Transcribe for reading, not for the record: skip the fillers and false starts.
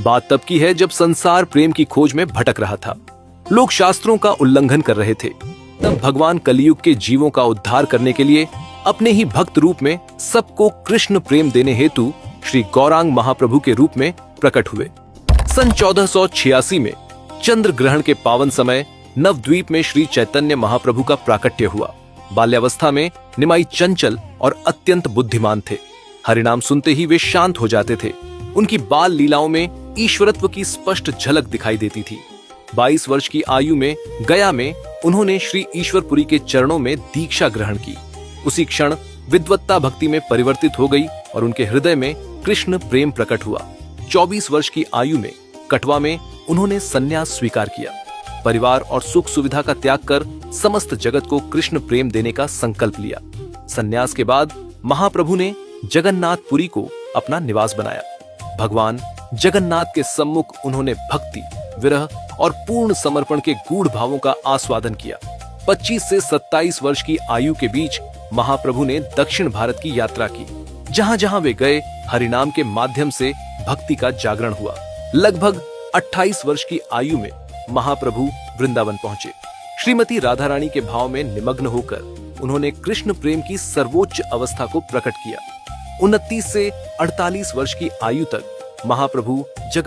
बात तब की है जब संसार प्रेम की खोज में भटक रहा था। लोग शास्त्रों का उल्लंघन कर रहे थे। तब भगवान कलयुग के जीवों का उद्धार करने के लिए अपने ही भक्त रूप में सबको कृष्ण प्रेम देने हेतु श्री गौरांग महाप्रभु के रूप में प्रकट हुए। सन 1486 में चंद्र ग्रहण के पावन समय नवद्वीप में श्री चैतन्य महाप्रभु का प्राकट्य हुआ। बाल्यावस्था में निमाई चंचल और अत्यंत बुद्धिमान थे। हरिनाम सुनते ही वे शांत हो जाते थे। उनकी बाल लीलाओं में ईश्वरत्व की स्पष्ट झलक दिखाई देती थी। 22 वर्ष की आयु में गया में उन्होंने श्री ईश्वरपुरी के चरणों में दीक्षा ग्रहण की। उसी क्षण विद्वत्ता भक्ति में परिवर्तित हो गई और उनके हृदय में कृष्ण प्रेम प्रकट हुआ। 24 वर्ष की आयु में कटवा में उन्होंने संन्यास स्वीकार किया। परिवार और सुख सुविधा का त्याग कर समस्त जगत को कृष्ण प्रेम देने का संकल्प लिया। संन्यास के बाद महाप्रभु ने जगन्नाथपुरी को अपना निवास बनाया। भगवान जगन्नाथ के सम्मुख उन्होंने भक्ति, विरह और पूर्ण समर्पण के गूढ़ भावों का आस्वादन किया। 25 से 27 वर्ष की आयु के बीच महाप्रभु ने दक्षिण भारत की यात्रा की। जहां जहां वे गए, हरिनाम के माध्यम से भक्ति का जागरण हुआ। लगभग 28 वर्ष की आयु में महाप्रभु वृंदावन पहुंचे। श्रीमती राधा रानी के भाव में निमग्न होकर उन्होंने कृष्ण प्रेम की सर्वोच्च अवस्था को प्रकट किया। 29 से 48 वर्ष की आयु तक महाप्रभु जगत